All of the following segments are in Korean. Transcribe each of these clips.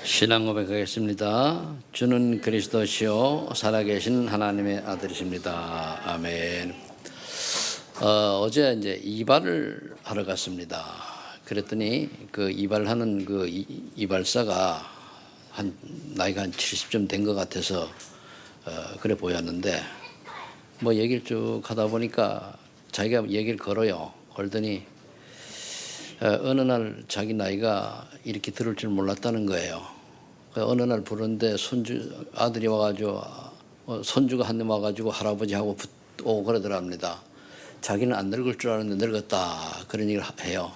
신앙 고백하겠습니다. 주는 그리스도시요 살아계신 하나님의 아들이십니다. 아멘. 어제 이제 이발을 하러 갔습니다. 그랬더니 그 이발하는 그 이발사가 나이가 한 70좀 된 것 같아서 그래 보였는데, 뭐 얘기를 쭉 하다 보니까 자기가 얘기를 걸더니 어느 날 자기 나이가 이렇게 들을 줄 몰랐다는 거예요. 어느 날 부르는데 아들이 와가지고 손주가 한 명 와가지고 할아버지하고 오고 그러더랍니다. 자기는 안 늙을 줄 알았는데 늙었다, 그런 얘기를 해요.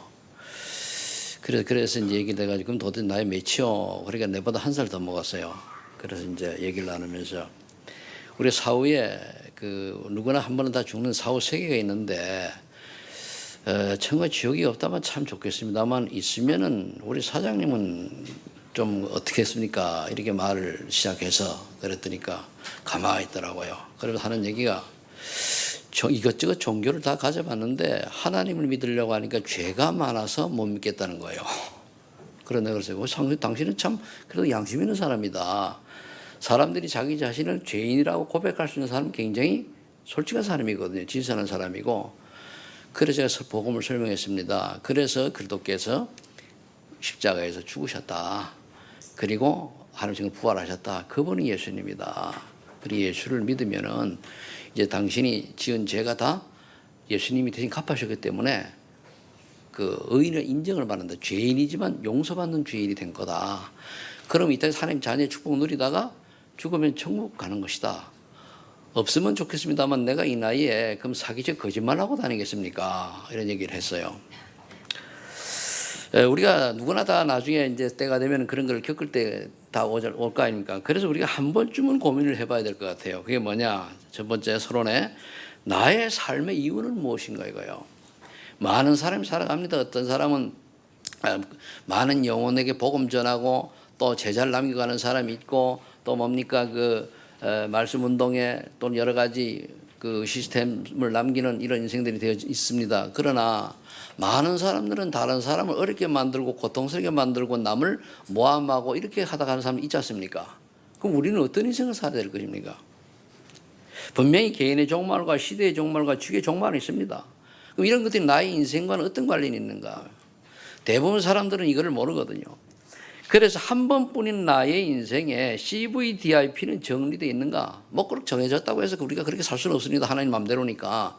그래서 이제 얘기를 해가지고 그럼 도대체 나이 몇이요? 그러니까 내보다 한 살 더 먹었어요. 그래서 이제 얘기를 나누면서 우리 사후에 그 누구나 한 번은 다 죽는 사후 세계가 있는데 천과 지옥이 없다면 참 좋겠습니다만 있으면은 우리 사장님은 좀 어떻게 했습니까? 이렇게 말을 시작해서 그랬더니까 가만히 있더라고요. 그래서 하는 얘기가 이것저것 종교를 다 가져봤는데 하나님을 믿으려고 하니까 죄가 많아서 못 믿겠다는 거예요. 그런데 그래서 당신은 참 그래도 양심 있는 사람이다. 사람들이 자기 자신을 죄인이라고 고백할 수 있는 사람은 굉장히 솔직한 사람이거든요. 진실한 사람이고. 그래서 제가 복음을 설명했습니다. 그래서 그리스도께서 십자가에서 죽으셨다. 그리고 하나님께서 부활하셨다. 그분이 예수님이다. 그리고 예수를 믿으면은 이제 당신이 지은 죄가 다 예수님이 대신 갚아주셨기 때문에 그 의인의 인정을 받는다. 죄인이지만 용서받는 죄인이 된 거다. 그럼 이 땅에서 하나님 자녀의 축복을 누리다가 죽으면 천국 가는 것이다. 없으면 좋겠습니다만 내가 이 나이에 그럼 사기적 거짓말하고 다니겠습니까? 이런 얘기를 했어요. 우리가 누구나 다 나중에 이제 때가 되면 그런 걸 겪을 때 다 올 거 아닙니까? 그래서 우리가 한 번쯤은 고민을 해봐야 될 것 같아요. 그게 뭐냐? 첫 번째 서론에 나의 삶의 이유는 무엇인가 이거요. 많은 사람이 살아갑니다. 어떤 사람은 많은 영혼에게 복음 전하고 또 제자를 남겨가는 사람이 있고 또 뭡니까 말씀 운동에 또는 여러 가지 그 시스템을 남기는 이런 인생들이 되어 있습니다. 그러나 많은 사람들은 다른 사람을 어렵게 만들고 고통스럽게 만들고 남을 모함하고 이렇게 하다 가는 사람이 있지 않습니까? 그럼 우리는 어떤 인생을 살아야 될 것입니까? 분명히 개인의 종말과 시대의 종말과 주의 종말은 있습니다. 그럼 이런 것들이 나의 인생과는 어떤 관련이 있는가? 대부분 사람들은 이거를 모르거든요. 그래서 한 번뿐인 나의 인생에 CVDIP는 정리되어 있는가? 뭐 그렇게 정해졌다고 해서 우리가 그렇게 살 수는 없습니다. 하나님 마음대로니까.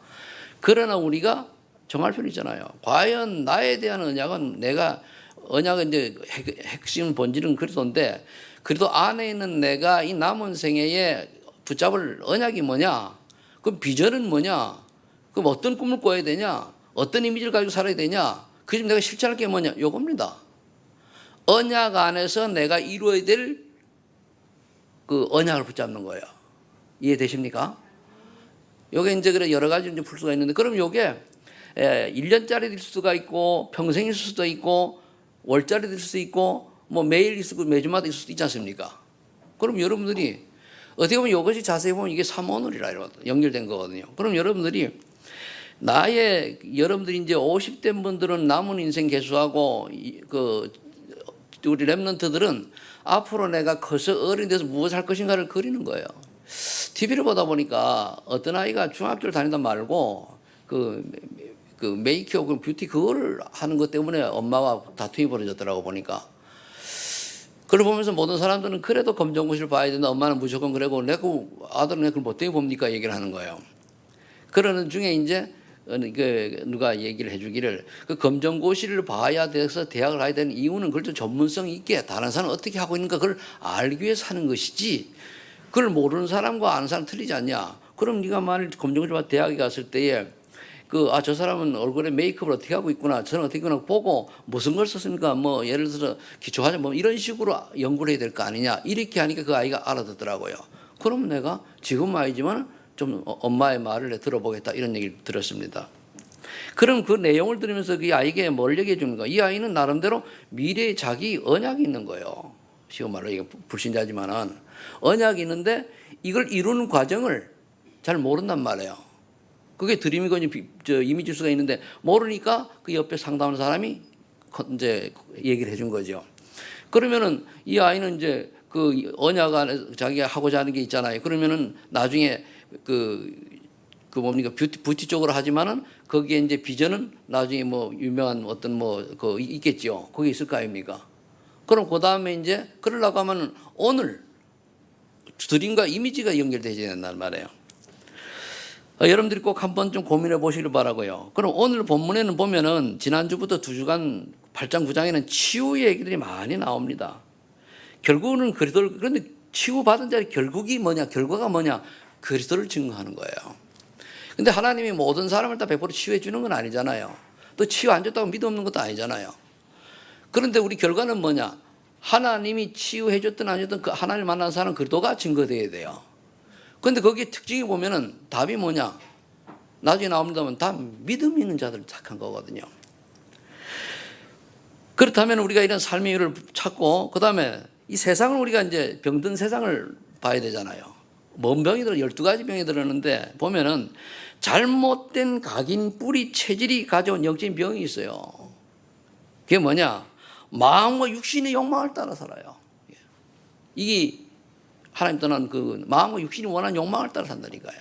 그러나 우리가 정할 필요 있잖아요. 과연 나에 대한 언약은 언약은 이제 핵심 본질은 그리스도인데 그래도 안에 있는 내가 이 남은 생애에 붙잡을 언약이 뭐냐? 그럼 비전은 뭐냐? 그럼 어떤 꿈을 꿔야 되냐? 어떤 이미지를 가지고 살아야 되냐? 그 중 내가 실천할 게 뭐냐? 요겁니다. 언약 안에서 내가 이루어야 될 그 언약을 붙잡는 거예요. 이해되십니까? 요게 이제 그래 여러 가지 이제 풀 수가 있는데 그럼 요게 1년짜리 될 수가 있고 평생일 수도 있고 월짜리 될 수도 있고 뭐 매일 있고 매주마다 있을 수도 있지 않습니까? 그럼 여러분들이 어떻게 보면 이것이 자세히 보면 이게 삼원을이라 연결된 거거든요. 그럼 여러분들이 여러분들이 이제 50대 분들은 남은 인생 개수하고 우리 랩런트들은 앞으로 내가 커서 어른이 돼서 무엇을 할 것인가를 그리는 거예요. TV를 보다 보니까 어떤 아이가 중학교를 다니다 말고 그 메이크업, 뷰티 그거를 하는 것 때문에 엄마와 다툼이 벌어졌더라고 보니까. 그걸 보면서 모든 사람들은 그래도 검정고시를 봐야 된다. 엄마는 무조건 그러고 아들은 그걸 뭐 때문에 봅니까? 얘기를 하는 거예요. 그러는 중에 이제 누가 얘기를 해주기를 그 검정고시를 봐야 돼서 대학을 가야 되는 이유는 그걸 좀 전문성 있게 다른 사람은 어떻게 하고 있는가 그걸 알기 위해서 하는 것이지 그걸 모르는 사람과 아는 사람 틀리지 않냐. 그럼 네가 만일 검정고시 봐 대학에 갔을 때에 저 사람은 얼굴에 메이크업을 어떻게 하고 있구나. 저는 어떻게 하나 보고 무슨 걸 썼습니까? 뭐 예를 들어서 기초화장 뭐 이런 식으로 연구를 해야 될 거 아니냐. 이렇게 하니까 그 아이가 알아듣더라고요. 그럼 내가 지금 아이지만 좀 엄마의 말을 들어보겠다 이런 얘기를 들었습니다. 그럼 그 내용을 들으면서 그 아이에게 뭘 얘기해 주는가? 이 아이는 나름대로 미래에 자기 언약이 있는 거예요. 쉬운 말로 이게 불신자지만은 언약이 있는데 이걸 이루는 과정을 잘 모른단 말이에요. 그게 드림이거니 이미지일 수가 있는데 모르니까 그 옆에 상담하는 사람이 이제 얘기를 해준 거죠. 그러면은 이 아이는 이제 그 언약 안에 자기가 하고자 하는 게 있잖아요. 그러면은 나중에 그 뭡니까 뷰티 쪽으로 하지만은 거기에 이제 비전은 나중에 뭐 유명한 어떤 뭐 그 있겠죠. 거기 있을 거 아닙니까? 그럼 그 다음에 이제 그러려고 하면은 오늘 드림과 이미지가 연결되어야 된단 말이에요. 여러분들이 꼭 한번 좀 고민해 보시길 바라고요. 그럼 오늘 본문에는 보면은 지난주부터 2주간 8장 9장에는 치유 얘기들이 많이 나옵니다. 결국은 그리스도를, 그런데 치유받은 자의 결국이 뭐냐, 결과가 뭐냐, 그리스도를 증거하는 거예요. 근데 하나님이 모든 사람을 다 100% 치유해 주는 건 아니잖아요. 또 치유 안 줬다고 믿음 없는 것도 아니잖아요. 그런데 우리 결과는 뭐냐, 하나님이 치유해 줬든 안 줬든 그 하나님을 만난 사람은 그리스도가 증거되어야 돼요. 그런데 거기에 특징이 보면은 답이 뭐냐, 나중에 나옵니다만 다 믿음 있는 자들을 택한 거거든요. 그렇다면 우리가 이런 삶의 이유를 찾고, 그 다음에 이 세상을 우리가 이제 병든 세상을 봐야 되잖아요. 뭔 병이 들어? 12가지 병이 들었는데 보면은 잘못된 각인 뿌리 체질이 가져온 영적인 병이 있어요. 그게 뭐냐? 마음과 육신의 욕망을 따라 살아요. 이게 하나님 떠난 그 마음과 육신이 원하는 욕망을 따라 산다니까요.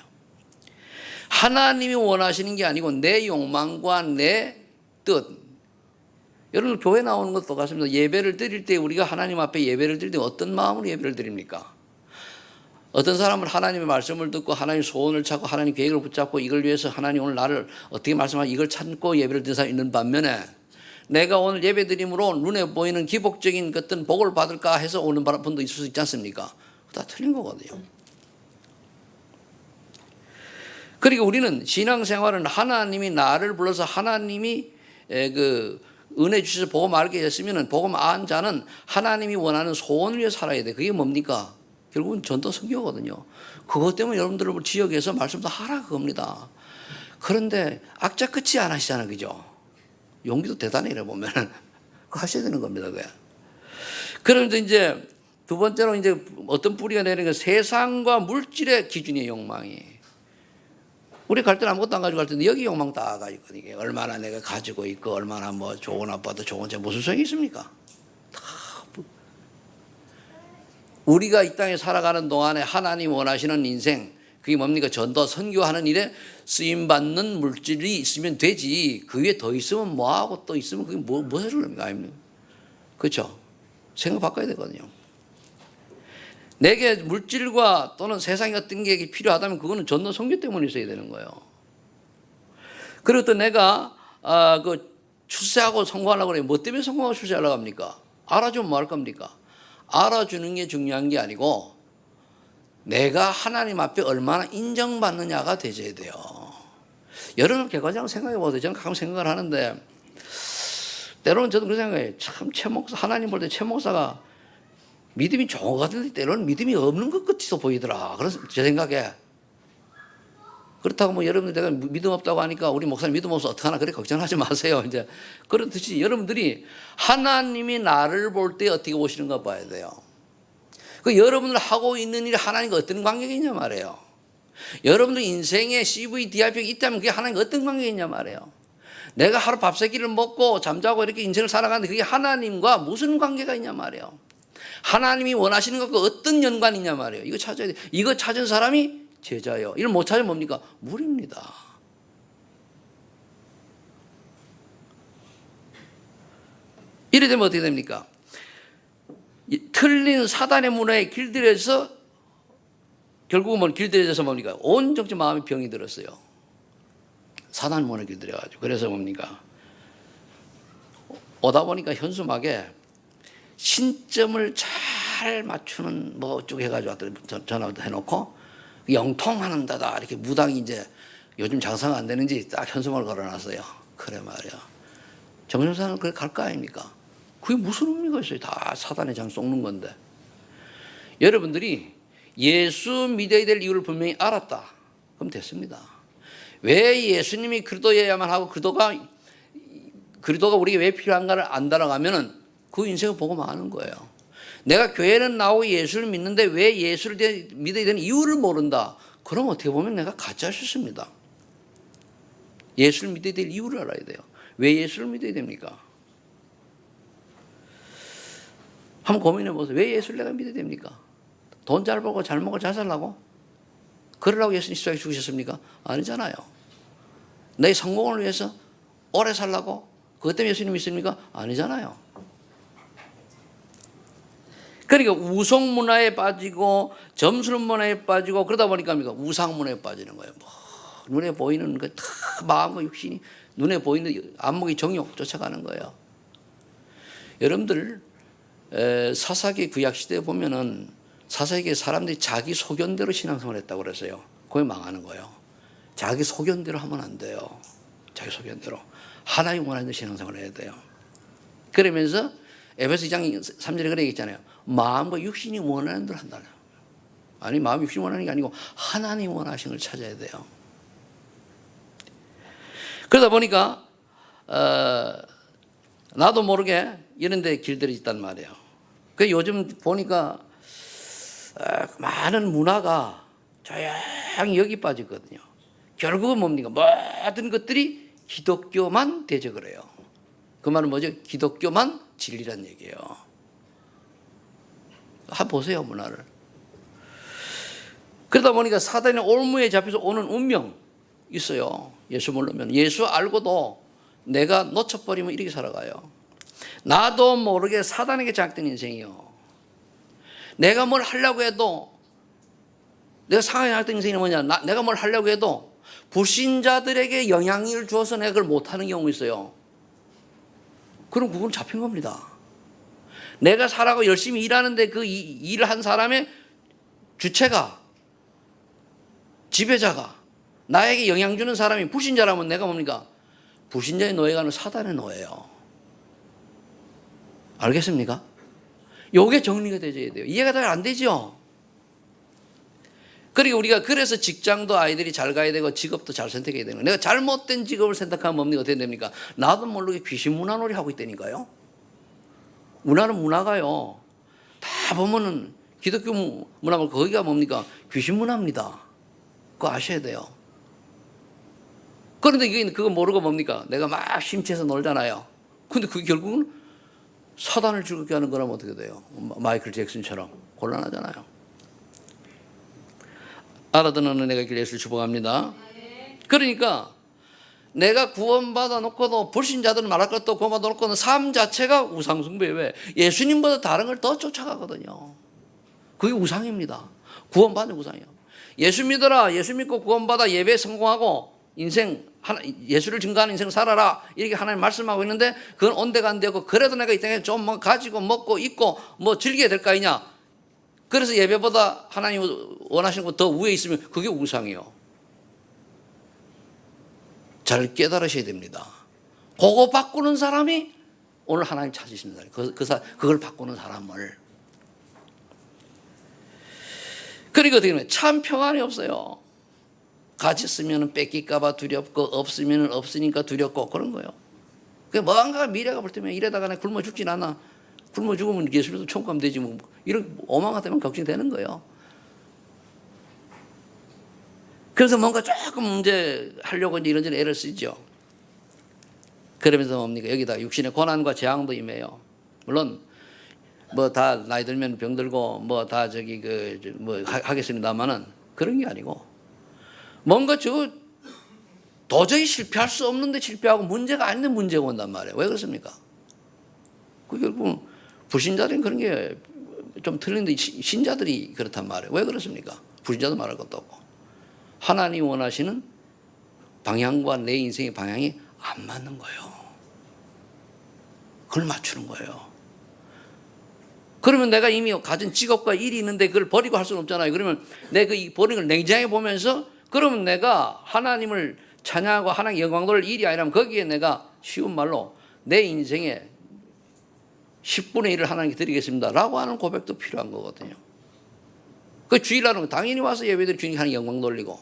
하나님이 원하시는 게 아니고 내 욕망과 내 뜻. 여러분 교회 나오는 것도 똑같습니다. 예배를 드릴 때 우리가 하나님 앞에 예배를 드릴 때 어떤 마음으로 예배를 드립니까? 어떤 사람은 하나님의 말씀을 듣고 하나님 소원을 찾고 하나님 계획을 붙잡고 이걸 위해서 하나님 오늘 나를 어떻게 말씀하시 이걸 찾고 예배를 드리는 사람이 있는 반면에 내가 오늘 예배 드림으로 눈에 보이는 기복적인 어떤 복을 받을까 해서 오는 분도 있을 수 있지 않습니까? 다 틀린 거거든요. 그리고 우리는 신앙생활은 하나님이 나를 불러서 하나님이 그 은혜 주셔서 복음 알게 했으면 복음 안 자는 하나님이 원하는 소원을 위해 살아야 돼. 그게 뭡니까? 결국은 전도 선교거든요. 그것 때문에 여러분들 지역에서 말씀도 하라 그겁니다. 그런데 악자 끝이 안 하시잖아요. 그죠? 용기도 대단해요. 보면 그거 하셔야 되는 겁니다. 그게. 그런데 이제 두 번째로 이제 어떤 뿌리가 내리는 게 세상과 물질의 기준이에요. 욕망이. 우리 갈 때는 아무것도 안 가지고 갈 텐데 여기 욕망 다 가지고 이게 얼마나 내가 가지고 있고 얼마나 뭐 좋은 아빠도 좋은 차 무슨 소용이 있습니까? 우리가 이 땅에 살아가는 동안에 하나님 원하시는 인생 그게 뭡니까? 전도 선교하는 일에 쓰임받는 물질이 있으면 되지 그 위에 더 있으면 뭐하고 또 있으면 그게 무엇을 합니까? 그렇죠? 생각 바꿔야 되거든요. 내게 물질과 또는 세상의 어떤 게 필요하다면 그거는 전도 선교 때문에 있어야 되는 거예요. 그리고 또 내가 그 출세하고 성공하려고 그래요. 뭐 때문에 성공하고 출세하려고 합니까? 알아주면 뭐 할 겁니까? 알아주는 게 중요한 게 아니고 내가 하나님 앞에 얼마나 인정받느냐가 되져야 돼요. 여러분 객관적으로 생각해 보세요. 저는 가끔 생각을 하는데 때로는 저도 그런 생각해요. 참 최 목사 하나님 볼 때 최 목사가 믿음이 좋은 것 같은데 때로는 믿음이 없는 것 같아서 보이더라. 그래서 제 생각에 그렇다고 뭐 여러분들 내가 믿음 없다고 하니까 우리 목사님 믿음 없어서 어떡하나 그래 걱정하지 마세요. 이제 그렇듯이 여러분들이 하나님이 나를 볼 때 어떻게 보시는가 봐야 돼요. 그 여러분들 하고 있는 일이 하나님과 어떤 관계가 있냐 말이에요. 여러분들 인생에 CV, DIP가 있다면 그게 하나님과 어떤 관계가 있냐 말이에요. 내가 하루 밥 세 끼를 먹고 잠자고 이렇게 인생을 살아가는데 그게 하나님과 무슨 관계가 있냐 말이에요. 하나님이 원하시는 것과 어떤 연관이 있냐 말이에요. 이거 찾아야 돼. 이거 찾은 사람이 제자예요. 이걸 못 찾으면 뭡니까? 무리입니다. 이래 되면 어떻게 됩니까? 틀린 사단의 문화에 길들여서 결국은 뭐 길들여져서 뭡니까? 온 정신 마음의 병이 들었어요. 사단 문화에 길들여가지고. 그래서 뭡니까? 오다 보니까 현수막에 신점을 잘 맞추는 뭐 어쩌고 해가지고 전화도 해놓고 영통하는 데다 이렇게 무당이 이제 요즘 장사가 안 되는지 딱 현수막을 걸어놨어요. 그래 말이야. 정신사는 그래 갈 거 아닙니까? 그게 무슨 의미가 있어요? 다 사단의 장 쏘는 건데. 여러분들이 예수 믿어야 될 이유를 분명히 알았다. 그럼 됐습니다. 왜 예수님이 그리스도여야만 하고 그리스도가 우리에게 왜 필요한가를 안다라고 하면은 그 인생을 보고 마는 거예요. 내가 교회는 나오고 예수를 믿는데 왜 예수를 믿어야 되는 이유를 모른다. 그럼 어떻게 보면 내가 가짜 실수입니다. 예수를 믿어야 될 이유를 알아야 돼요. 왜 예수를 믿어야 됩니까? 한번 고민해 보세요. 왜 예수를 내가 믿어야 됩니까? 돈 잘 벌고 잘 먹고 잘 살라고? 그러려고 예수님 십자가에 죽으셨습니까? 아니잖아요. 내 성공을 위해서 오래 살라고? 그것 때문에 예수님 믿습니까? 아니잖아요. 그러니까 우상 문화에 빠지고 점술 문화에 빠지고 그러다 보니까 우상 문화에 빠지는 거예요. 뭐 눈에 보이는 거 다 마음과 육신이 눈에 보이는 안목의 정욕 쫓아가는 거예요. 여러분들 사사기 구약 시대에 보면은 사사기에 사람들이 자기 소견대로 신앙생활을 했다고 그랬어요. 그게 망하는 거예요. 자기 소견대로 하면 안 돼요. 자기 소견대로 하나님 원하는 대로 신앙생활을 해야 돼요. 그러면서 에베소 2장 3절에 그래 있잖아요. 마음과 육신이 원하는 대로 한다는 거예요. 아니 마음이 육신이 원하는 게 아니고 하나님 원하시는 걸 찾아야 돼요. 그러다 보니까 나도 모르게 이런 데 길들이 있단 말이에요. 그 요즘 보니까 많은 문화가 조용히 여기 빠지거든요. 결국은 뭡니까? 모든 것들이 기독교만 대적을 해요. 그 말은 뭐죠? 기독교만 진리란 얘기예요. 한번 보세요, 문화를. 그러다 보니까 사단의 올무에 잡혀서 오는 운명 있어요. 예수 모르면. 예수 알고도 내가 놓쳐버리면 이렇게 살아가요. 나도 모르게 사단에게 장악된 인생이요. 내가 뭘 하려고 해도 내가 상하게 장악된 인생이 뭐냐. 내가 뭘 하려고 해도 불신자들에게 영향을 주어서 내가 그걸 못하는 경우 있어요. 그럼 그건 잡힌 겁니다. 내가 살아고 열심히 일하는데 그 일을 한 사람의 주체가 지배자가 나에게 영향 주는 사람이 불신자라면 내가 뭡니까? 불신자의 노예가 아니라 사단의 노예예요. 알겠습니까? 요게 정리가 되어야 돼요. 이해가 잘 안 되죠? 그리고 우리가 그래서 직장도 아이들이 잘 가야 되고 직업도 잘 선택해야 되는 거예요. 내가 잘못된 직업을 선택하면 뭡니까? 어떻게 됩니까? 나도 모르게 귀신 문화놀이 하고 있다니까요. 문화는 문화가요. 다 보면은 기독교 문화면 거기가 뭡니까? 귀신 문화입니다. 그거 아셔야 돼요. 그런데 그거 모르고 뭡니까? 내가 막 심취해서 놀잖아요. 근데 그게 결국은 사단을 즐겁게 하는 거라면 어떻게 돼요? 마이클 잭슨처럼 곤란하잖아요. 알아듣는 은혜가 있길 예수를 축복합니다. 그러니까 내가 구원받아 놓고도 불신자들은 말할 것도 구원받아 놓고는 삶 자체가 우상숭배예요. 왜? 예수님보다 다른 걸 더 쫓아가거든요. 그게 우상입니다. 구원받는 우상이에요. 예수 믿어라. 예수 믿고 구원받아 예배에 성공하고 인생 예수를 증거하는 인생 살아라. 이렇게 하나님 말씀하고 있는데 그건 온데간데고 그래도 내가 이 땅에 좀 뭐 가지고 먹고 입고 뭐 즐겨야 될 거 아니냐. 그래서 예배보다 하나님 원하시는 것 더 위에 있으면 그게 우상이에요. 잘 깨달으셔야 됩니다. 그거 바꾸는 사람이 오늘 하나님 찾으시는 사람이에요. 그걸 바꾸는 사람을. 그리고 어떻게 보면 참 평안이 없어요. 가졌으면 뺏길까봐 두렵고 없으면 없으니까 두렵고 그런 거예요. 뭔가 미래가 볼 때면 이러다가 나 굶어 죽진 않아. 굶어 죽으면 예수님도 천국 가면 되지 뭐. 이런 오만 같으면 걱정되는 거예요. 그래서 뭔가 조금 문제 하려고 이런저런 애를 쓰죠. 그러면서 뭡니까? 여기다 육신의 고난과 재앙도 임해요. 물론 뭐 다 나이 들면 병들고 뭐 다 하겠습니다만은 그런 게 아니고 뭔가 도저히 실패할 수 없는데 실패하고 문제가 아닌데 문제가 온단 말이에요. 왜 그렇습니까? 그 결국 불신자들은 그런 게 좀 틀린데 신자들이 그렇단 말이에요. 왜 그렇습니까? 불신자도 말할 것도 없고. 하나님 원하시는 방향과 내 인생의 방향이 안 맞는 거예요. 그걸 맞추는 거예요. 그러면 내가 이미 가진 직업과 일이 있는데 그걸 버리고 할 수는 없잖아요. 그러면 내가 그 버리는 걸 냉정하게 보면서 그러면 내가 하나님을 찬양하고 하나님 영광 돌릴 일이 아니라면 거기에 내가 쉬운 말로 내 인생에 10분의 1을 하나님께 드리겠습니다 라고 하는 고백도 필요한 거거든요. 그 주일날은 당연히 와서 예배드리고 주님 하나님 영광 돌리고.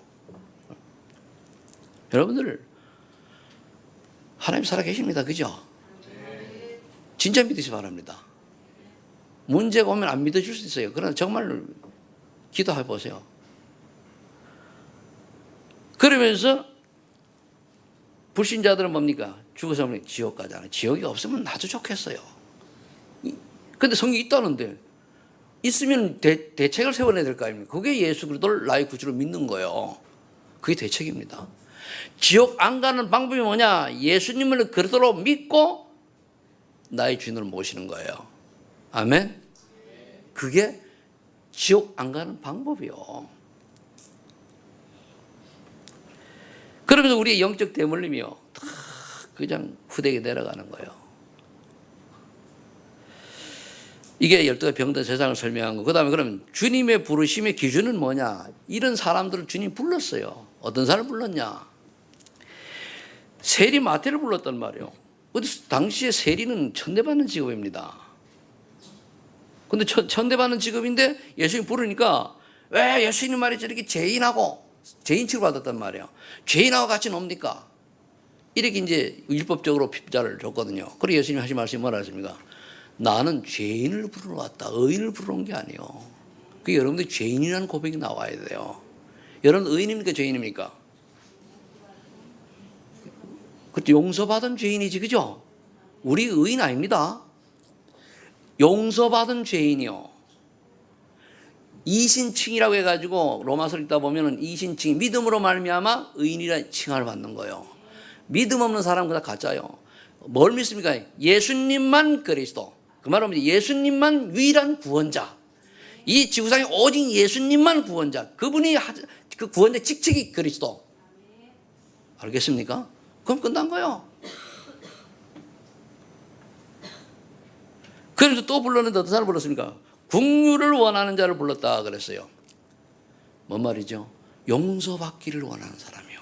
여러분들 하나님 살아계십니다. 그죠? 진짜 믿으시 바랍니다. 문제가 오면 안 믿어줄 수 있어요. 그러나 정말 기도해 보세요. 그러면서 불신자들은 뭡니까? 죽어서 지옥 가잖아요. 지옥이 없으면 나도 좋겠어요. 근데 성경이 있다는데 있으면 대책을 세워내야 될 거 아닙니까? 그게 예수 그리스도를 나의 구주로 믿는 거예요. 그게 대책입니다. 지옥 안 가는 방법이 뭐냐? 예수님을 그리스도로 믿고 나의 주인으로 모시는 거예요. 아멘? 그게 지옥 안 가는 방법이요. 그러면서 우리의 영적 대물림이요, 다 그냥 후대에 내려가는 거예요. 이게 12가지 병든 세상을 설명한 거. 그 다음에 그러면 주님의 부르심의 기준은 뭐냐? 이런 사람들을 주님 불렀어요. 어떤 사람을 불렀냐? 세리 마태를 불렀단 말이에요. 당시에 세리는 천대받는 직업입니다. 근데 천대받는 직업인데 예수님 부르니까 왜 예수님 말이 저렇게 죄인하고 죄인 취급받았단 말이에요. 죄인하고 같이 놉니까? 이렇게 이제 율법적으로 핍자를 줬거든요. 그리고 예수님 하신 말씀이 뭐라 했습니까? 나는 죄인을 부르러 왔다. 의인을 부르러 온 게 아니에요. 그 여러분들 죄인이라는 고백이 나와야 돼요. 여러분 의인입니까? 죄인입니까? 그때 용서받은 죄인이지, 그죠? 우리 의인 아닙니다. 용서받은 죄인이요. 이신칭이라고 해가지고 로마서를 읽다 보면은 이신칭, 믿음으로 말미암아 의인이라 칭함을 받는 거예요. 믿음 없는 사람은 다 가짜요. 뭘 믿습니까? 예수님만 그리스도. 그 말은 예수님만 유일한 구원자. 이 지구상에 오직 예수님만 구원자. 그분이 그 구원자 직책이 그리스도. 알겠습니까? 그럼 끝난 거예요. 그래서 또 불렀는데 어떤 사람을 불렀습니까? 긍휼을 원하는 자를 불렀다 그랬어요. 뭔 말이죠? 용서받기를 원하는 사람이요.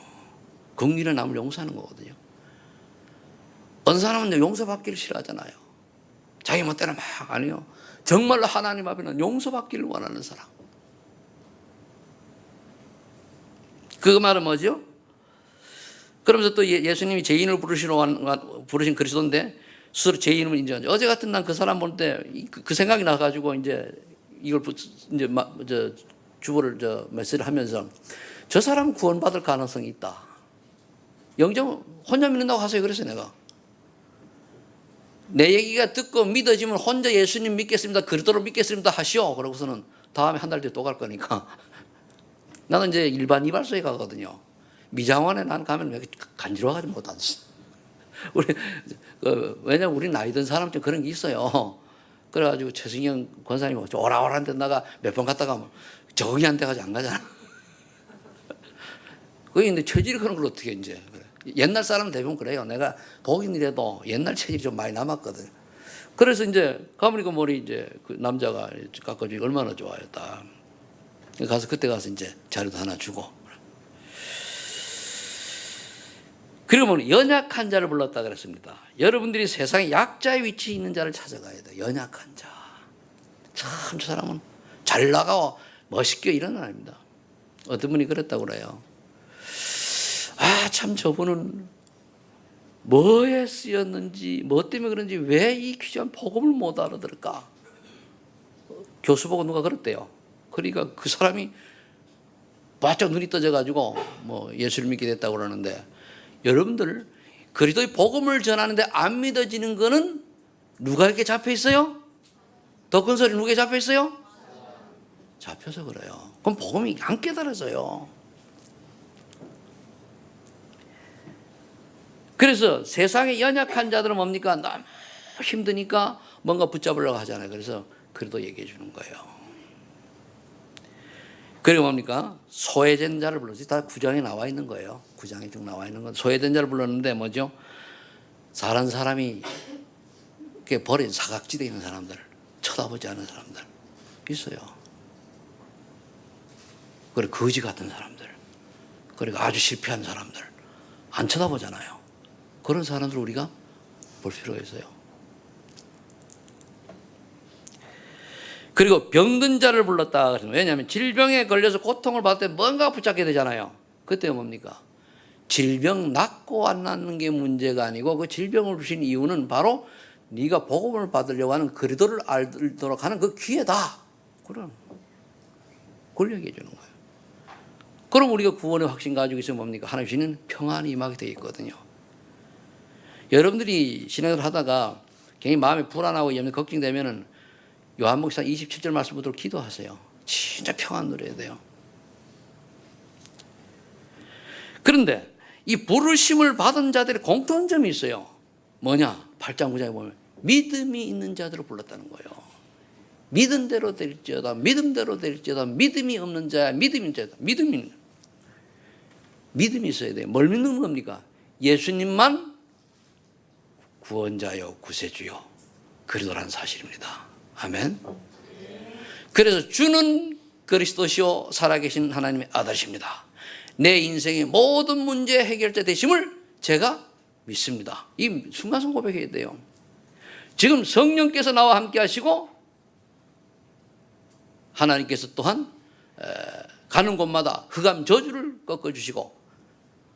긍휼은 남을 용서하는 거거든요. 어떤 사람은 용서받기를 싫어하잖아요. 자기 멋대로 막 아니요. 정말로 하나님 앞에는 용서받기를 원하는 사람. 그 말은 뭐죠? 그러면서 또 예수님이 죄인을 부르신 그리스도인데 스스로 죄인을 인정하죠. 어제 같은 날 그 사람 볼 때 그 생각이 나가지고 이제 이걸 이제 주보를 메시지를 하면서 저 사람 구원받을 가능성이 있다. 영정 혼자 믿는다고 하세요. 그랬어요, 내가. 내 얘기가 듣고 믿어지면 혼자 예수님 믿겠습니다. 그리스도를 믿겠습니다 하시오. 그러고서는 다음에 한 달 뒤에 또 갈 거니까. 나는 이제 일반 이발소에 가거든요. 미장원에 난 가면 왜 간지러워가지고 못하지. 왜냐면 우리 나이 든 사람 좀 그런 게 있어요. 그래가지고 최승영 권사님이 오라오라한 데 나가 몇 번 갔다가 뭐 적응이 안 돼가지고 안 가잖아. 그게 근데 체질이 그런 걸 어떻게 이제. 그래. 옛날 사람은 대부분 그래요. 내가 보긴 이래도 옛날 체질이 좀 많이 남았거든. 그래서 이제 가보니까 머리 이제 그 남자가 깎아주기 얼마나 좋아요. 딱. 가서 그때 가서 이제 자료도 하나 주고. 그리고 뭐 연약한 자를 불렀다 그랬습니다. 여러분들이 세상에 약자의 위치에 있는 자를 찾아가야 돼요. 연약한 자. 참 저 사람은 잘 나가고 멋있게 이런 건 아닙니다. 어떤 분이 그랬다고 그래요. 아, 참 저분은 뭐에 쓰였는지 뭐 때문에 그런지 왜 이 귀한 복음을 못 알아들을까? 교수 보고 누가 그랬대요. 그러니까 그 사람이 바짝 눈이 떠져가지고 뭐 예수를 믿게 됐다고 그러는데, 여러분들 그리스도의 복음을 전하는데 안 믿어지는 거는 누가에게 잡혀 있어요? 더 큰 소리 누구에게 잡혀 있어요? 잡혀서 그래요. 그럼 복음이 안 깨달아져요. 그래서 세상의 연약한 자들은 뭡니까? 너무 힘드니까 뭔가 붙잡으려고 하잖아요. 그래서 그래도 얘기해 주는 거예요. 그리고 뭡니까? 소외된 자를 불렀어요. 다 9장에 나와 있는 거예요. 9장에 쭉 나와 있는 건 소외된 자를 불렀는데 뭐죠? 다른 사람이 버린 사각지대에 있는 사람들, 쳐다보지 않은 사람들 있어요. 그리고 거지 같은 사람들, 그리고 아주 실패한 사람들 안 쳐다보잖아요. 그런 사람들 우리가 볼 필요가 있어요. 그리고 병든 자를 불렀다. 왜냐하면 질병에 걸려서 고통을 받을 때 뭔가 붙잡게 되잖아요. 그때 뭡니까? 질병 낫고 안 낫는 게 문제가 아니고 그 질병을 주신 이유는 바로 네가 복음을 받으려고 하는 그리스도를 알도록 하는 그 기회다. 그런 그걸 얘기해 주는 거예요. 그럼 우리가 구원의 확신 가지고 있으면 뭡니까? 하나님 주시는 평안이 임하게 되어 있거든요. 여러분들이 신앙을 하다가 굉장히 마음이 불안하고 염려 걱정되면은 요한복음 27절 말씀부터 기도하세요. 진짜 평안 누려야 돼요. 그런데 이 부르심을 받은 자들의 공통점이 있어요. 뭐냐? 8장 9장에 보면 믿음이 있는 자들을 불렀다는 거예요. 믿음대로 될지어다, 믿음대로 될지어다, 믿음이 없는 자야, 믿음이 있는 자다. 믿음이 있어야 돼요. 뭘 믿는 겁니까? 예수님만 구원자요, 구세주요, 그리스도라는 사실입니다. 아멘. 그래서 주는 그리스도시요 살아계신 하나님의 아들이십니다. 내 인생의 모든 문제 해결자 되심을 제가 믿습니다. 이 순간순간 고백해야 돼요. 지금 성령께서 나와 함께 하시고 하나님께서 또한 가는 곳마다 흑암 저주를 꺾어주시고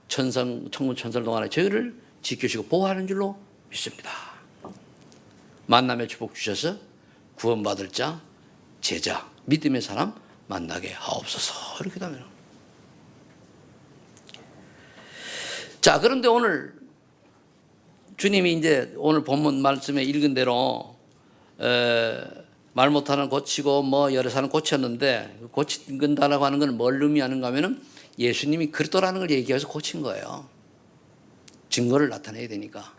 천군 천사를 동안에 저희를 지켜주시고 보호하는 줄로 믿습니다. 만남의 축복 주셔서 구원받을 자, 제자, 믿음의 사람 만나게 하옵소서. 이렇게 기도합니다. 자, 그런데 오늘 주님이 이제 오늘 본문 말씀에 읽은 대로 말 못하는 고치고 뭐 여러 사람 고쳤는데 고친다라고 하는 건 뭘 의미하는가 하면은 예수님이 그리스도라는 걸 얘기해서 고친 거예요. 증거를 나타내야 되니까.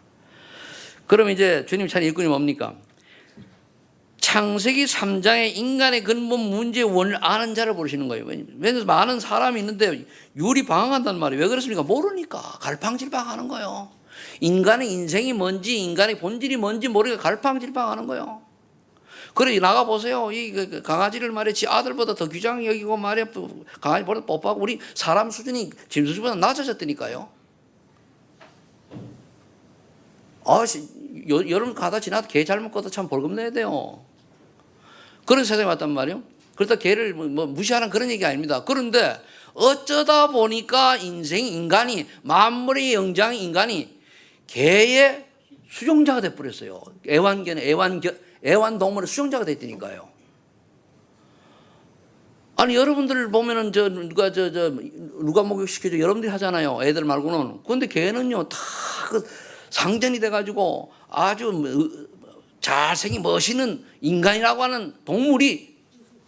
그럼 이제 주님 찬 일꾼이 뭡니까? 창세기 3장의 인간의 근본 문제의 원을 아는 자를 부르시는 거예요. 왜냐하면 많은 사람이 있는데 유리 방황한단 말이에요. 왜 그렇습니까? 모르니까 갈팡질팡하는 거예요. 인간의 인생이 뭔지, 인간의 본질이 뭔지 모르게 갈팡질팡하는 거예요. 그래 나가보세요. 이 강아지를 말이야 지 아들보다 더 귀장 여기고 말이야 강아지보다 뽀뽀하고 우리 사람 수준이 짐승보다 낮아졌다니까요. 여름 가다 지나도 개 잘못 걷다 참 벌금 내야 돼요. 그런 세상이 왔단 말이에요. 그렇다 개를 뭐 무시하는 그런 얘기 아닙니다. 그런데 어쩌다 보니까 인간이 만물의 영장 인간이 개의 수종자가 돼버렸어요. 애완동물의 수종자가 됐다니까요. 아니 여러분들 보면은 누가 목욕시켜줘 여러분들이 하잖아요. 애들 말고는. 그런데 개는요 다 그 상전이 돼가지고 아주 잘생긴 멋있는 인간이라고 하는 동물이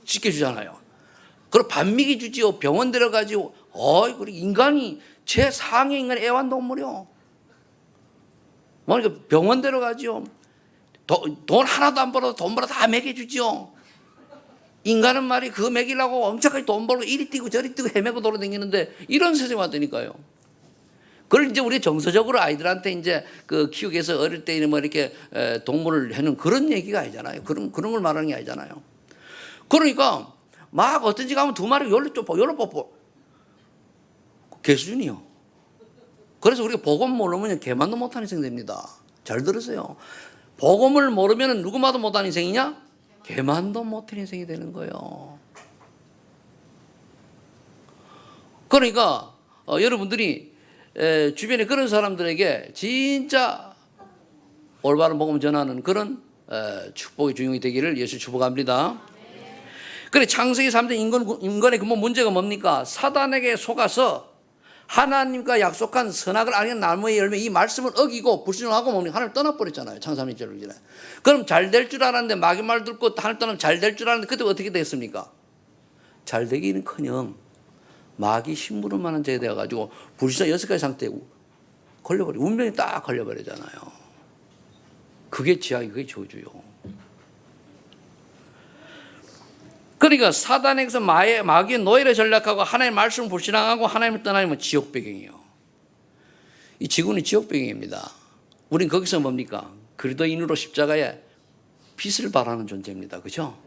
지켜주잖아요. 그리고 밥 먹이 주지요. 병원 데려가지고 그리고 인간이 최상의 인간 애완동물이요. 그러니까 병원 데려가지요. 돈 하나도 안 벌어도 돈 벌어 다 먹여주지요. 인간은 말이 그거 먹이려고 엄청나게 돈 벌고 이리 뛰고 저리 뛰고 헤매고 돌아다니는데 이런 세상이 왔다니까요. 그걸 이제 우리 정서적으로 아이들한테 이제 그 키우기 위해서 어릴 때 뭐 이렇게 동물을 해는 그런 얘기가 아니잖아요. 그런 걸 말하는 게 아니잖아요. 그러니까 막 어떤 집 가면 두 마리 열로 뽀뽀. 개 수준이요. 그래서 우리가 복음 모르면 개만도 못하는 인생 됩니다. 잘 들으세요. 복음을 모르면 누구마도 못하는 인생이냐? 개만도 못하는 인생이 되는 거예요. 그러니까 여러분들이 주변에 그런 사람들에게 진짜 올바른 복음 전하는 그런 축복의 주인공이 되기를 예수 축복합니다. 그래 창세기 3장 인간의 근본 문제가 뭡니까? 사단에게 속아서 하나님과 약속한 선악을 아는 나무의 열매 이 말씀을 어기고 불순종하고 뭡니까? 하나님을 떠나버렸잖아요. 창세기 3장 1절을. 그럼 잘 될 줄 알았는데 마귀 말 듣고 하나님 떠나면 잘 될 줄 알았는데 그때 어떻게 됐습니까? 잘 되기는커녕 마귀 심부름하는 자가 되어가지고 불신자 6가지 상태에 걸려버려. 운명이 딱 걸려버리잖아요. 그게 지약이 그게 저주요. 그러니까 사단에게서 마귀의 노예를 전략하고 하나님의 말씀을 불신앙하고 하나님을 떠나면 지옥 배경이에요. 이 지구는 지옥 배경입니다. 우린 거기서 뭡니까? 그리스도인으로 십자가에 빛을 발하는 존재입니다. 그렇죠?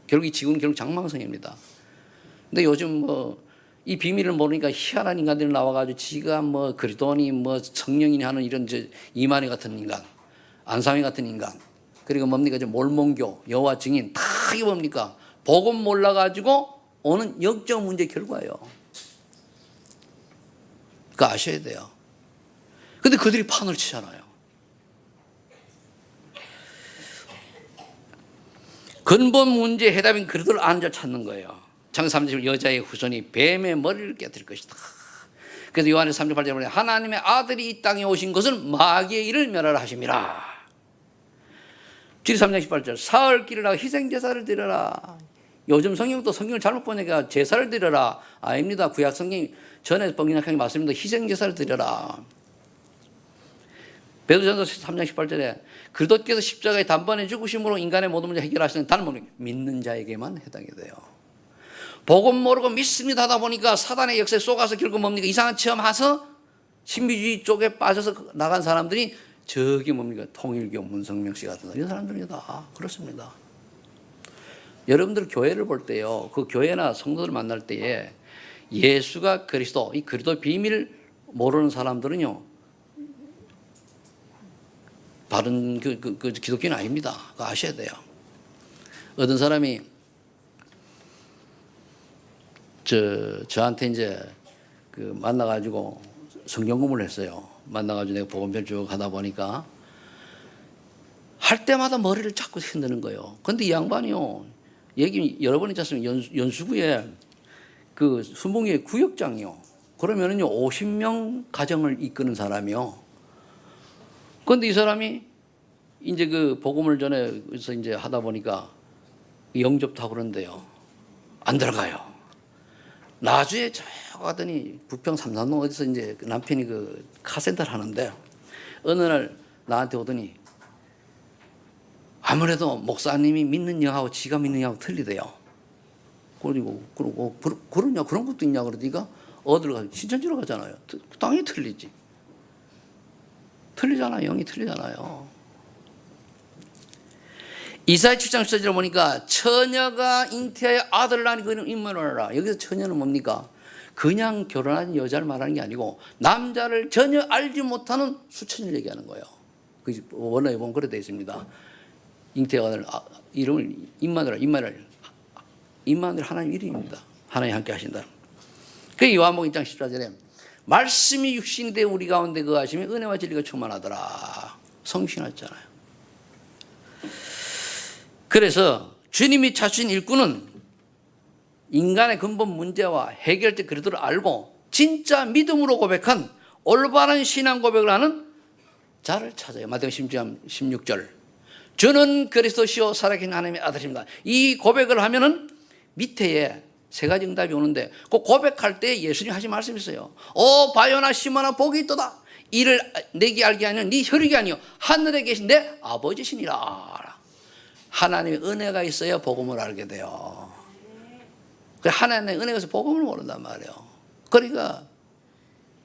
결국 이 지구는 결국 장망성입니다. 근데 요즘 이 비밀을 모르니까 희한한 인간들이 나와가지고 지가 그리스도니 성령이니 하는 이런 이만희 같은 인간, 안상희 같은 인간, 그리고 뭡니까 몰몬교, 여호와 증인 다 이게 뭡니까? 복음 몰라가지고 오는 영적 문제 결과예요. 그거 아셔야 돼요. 근데 그들이 판을 치잖아요. 근본 문제의 해답인 그리스도를 아는 자를 찾는 거예요. 창세기 3장 여자의 후손이 뱀의 머리를 깨뜨릴 것이다. 그래서 요한의 3장 8절에 하나님의 아들이 이 땅에 오신 것은 마귀의 일을 멸하라 하심이라. 주리 3장 18절 사흘 길을 나가 희생제사를 드려라. 요즘 성경도 성경을 잘못 보니까 제사를 드려라. 아닙니다. 구약 성경이 전에 번역하게 맞습니다. 희생제사를 드려라. 베드로전서 3장 18절에 그리스도께서 십자가에 단번에 죽으심으로 인간의 모든 문제 해결하시는 단은 믿는 자에게만 해당이 돼요. 복음 모르고 믿습니다 하다 보니까 사단의 역사에 속아서 결국 뭡니까? 이상한 체험해서 신비주의 쪽에 빠져서 나간 사람들이 저기 뭡니까? 통일교 문성명 씨 같은 이런 사람들이다. 그렇습니다. 여러분들 교회를 볼 때요, 그 교회나 성도들 만날 때에 예수가 그리스도, 이 그리스도 비밀 모르는 사람들은요, 바른 그 기독교는 아닙니다. 그거 아셔야 돼요. 어떤 사람이 저한테 이제 그 만나가지고 성경 공부를 했어요. 만나가지고 내가 복음편 쭉 하다 보니까 할 때마다 머리를 자꾸 흔드는 거예요. 근데 이 양반이요, 얘기 여러 번 있잖습니까? 연수구에 그 순봉교회 구역장이요. 그러면은요 50명 가정을 이끄는 사람이요. 그런데 이 사람이 이제 그 복음을 전해서 이제 하다 보니까 영접하고 그러는데요, 안 들어가요. 나중에 저 가더니 부평 삼산동 어디서 이제 남편이 그 카센터를 하는데 어느 날 나한테 오더니 아무래도 목사님이 믿는 영하고 지가 믿는 영하고 틀리대요. 그러고 그러냐 그런 것도 있냐 그러니까 어디로 가? 신천지로 가잖아요. 당연히 틀리지. 틀리잖아요. 영이 틀리잖아요. 이사야 7장 14절에 보니까 처녀가 잉태하여 아들을 낳으니 그는 임마누엘이라. 여기서 처녀는 뭡니까? 그냥 결혼한 여자를 말하는 게 아니고 남자를 전혀 알지 못하는 수천을 얘기하는 거예요. 그 원어에 보면 그렇게 되어 있습니다. 잉태하여 아들 이름을 임마누엘 하나님 이름입니다. 하나님 함께 하신다. 그 요한복음 1장 14절에 말씀이 육신이 되어 우리 가운데 거하시며 은혜와 진리가 충만하더라. 성신하잖아요. 그래서 주님이 찾으신 일꾼은 인간의 근본 문제와 해결될 그리스도를 알고 진짜 믿음으로 고백한 올바른 신앙 고백을 하는 자를 찾아요. 마태복음 16절 주는 그리스도시요 살아계신 하나님의 아들입니다. 이 고백을 하면은 밑에 세 가지 응답이 오는데 그 고백할 때 예수님 하신 말씀이 있어요. 오 바요나 시몬아 복이 있도다. 이를 내게 알게 하는 네 혈육이 아니요 하늘에 계신 내 아버지시니라. 하나님의 은혜가 있어야 복음을 알게 돼요. 하나님의 은혜가 있어서 복음을 모른단 말이에요. 그러니까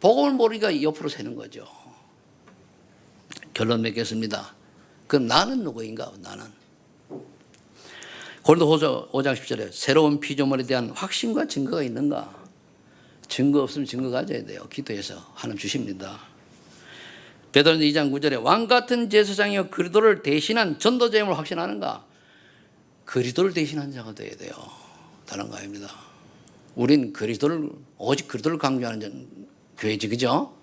복음을 모르니까 옆으로 새는 거죠. 결론 맺겠습니다. 그럼 나는 누구인가? 나는 고린도후서 5장 10절에 새로운 피조물에 대한 확신과 증거가 있는가? 증거 없으면 증거 가져야 돼요. 기도해서 하나님 주십니다. 베드로전서 2장 9절에 왕같은 제사장이여 그리스도를 대신한 전도자임을 확신하는가? 그리스도를 대신한 자가 되어야 돼요. 다른 거 아닙니다. 우린 오직 그리스도를 강조하는 교회지, 그죠?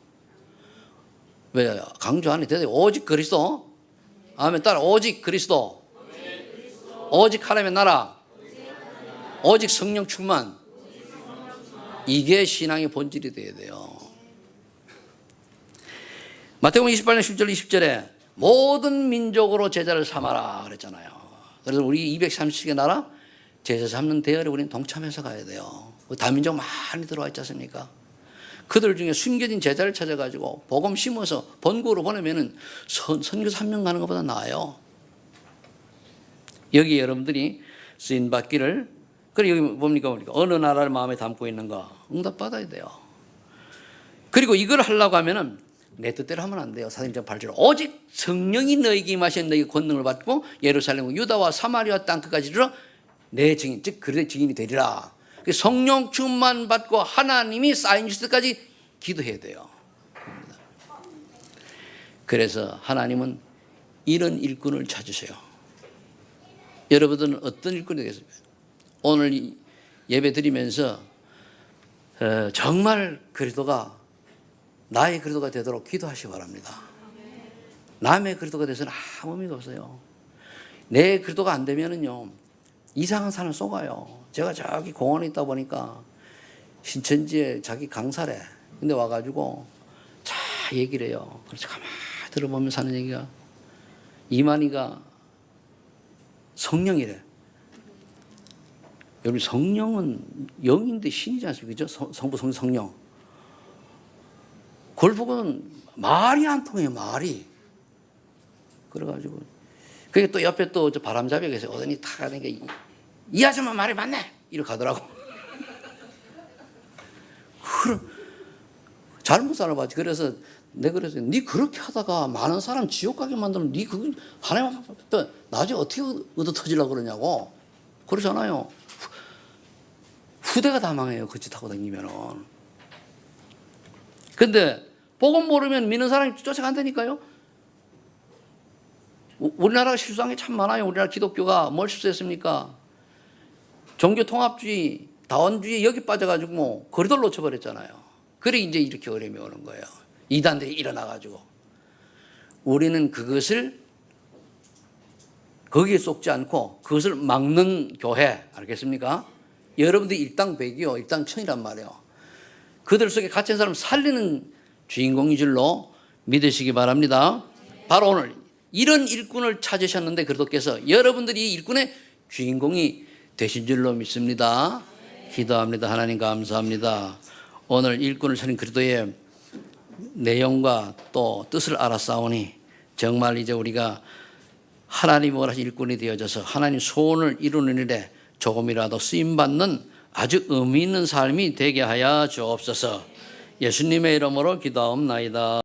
왜 강조 안 해도 돼요? 오직 그리스도. 아멘. 따라 오직 그리스도. 오직 하나님의 나라. 오직 성령 충만. 이게 신앙의 본질이 되어야 돼요. 마태복음 28장 10절 20절에 모든 민족으로 제자를 삼아라 그랬잖아요. 그래서 우리 230개 나라 제자 삼는 대열에 우리는 동참해서 가야 돼요. 다민족 많이 들어와 있지 않습니까? 그들 중에 숨겨진 제자를 찾아가지고 복음 심어서 본국으로 보내면은 선교사 1명 가는 것보다 나아요. 여기 여러분들이 쓰임 받기를. 그리고 여기 뭡니까? 어느 나라를 마음에 담고 있는가? 응답 받아야 돼요. 그리고 이걸 하려고 하면은 내 뜻대로 하면 안 돼요. 사도행전 8절 오직 성령이 너에게 임하신 너에게 권능을 받고 예루살렘 유다와 사마리아 땅 끝까지 이르러 내 증인 즉 그의 증인이 되리라. 성령 충만 받고 하나님이 사인 주실 때까지 기도해야 돼요. 그래서 하나님은 이런 일꾼을 찾으세요. 여러분들은 어떤 일꾼이 되겠습니까? 오늘 예배 드리면서 정말 그리스도가 나의 그리스도가 되도록 기도하시기 바랍니다. 남의 그리스도가 돼서는 아무 의미가 없어요. 내 그리스도가 안 되면은요 이상한 산을 속아요. 제가 저기 공원에 있다 보니까 신천지에 자기 강사래. 근데 와가지고 자 얘기를 해요. 그래서 가만히 들어보면서 하는 얘기가 이만희가 성령이래. 여러분 성령은 영인데 신이지 않습니까? 그죠? 성부, 성령. 골프는 말이 안 통해요. 말이. 그래가지고 그게 또 옆에 또 바람잡이가 있어요. 어머니 다 가니까 이 아줌마 말이 맞네. 이렇게 하더라고. 잘못 살아봤지. 그래서 내가 그래서 네 그렇게 하다가 많은 사람 지옥 가게 만들면 네 그거 하나님 앞에 나중에 어떻게 얻어 터지려고 그러냐고. 그러잖아요. 후대가 다 망해요. 그 짓 하고 다니면은. 근데 복음 모르면 믿는 사람이 쫓아간다니까요. 우리나라가 실수한 게 참 많아요. 우리나라 기독교가 뭘 실수했습니까? 종교통합주의, 다원주의 여기 빠져가지고 뭐 거리돌 놓쳐버렸잖아요. 그래 이제 이렇게 어려움이 오는 거예요. 이단들이 일어나가지고. 우리는 그것을 거기에 속지 않고 그것을 막는 교회 알겠습니까? 여러분들이 일당백이요, 일당천이란 말이에요. 그들 속에 갇힌 사람 살리는 주인공인 줄로 믿으시기 바랍니다. 바로 오늘 이런 일꾼을 찾으셨는데 그리스도께서 여러분들이 이 일꾼의 주인공이 되신 줄로 믿습니다. 기도합니다. 하나님 감사합니다. 오늘 일꾼을 찾은 그리스도의 내용과 또 뜻을 알았사오니 정말 이제 우리가 하나님 원하신 일꾼이 되어져서 하나님 소원을 이루는 일에 조금이라도 쓰임받는 아주 의미 있는 삶이 되게 하여 주옵소서. 예수님의 이름으로 기도하옵나이다.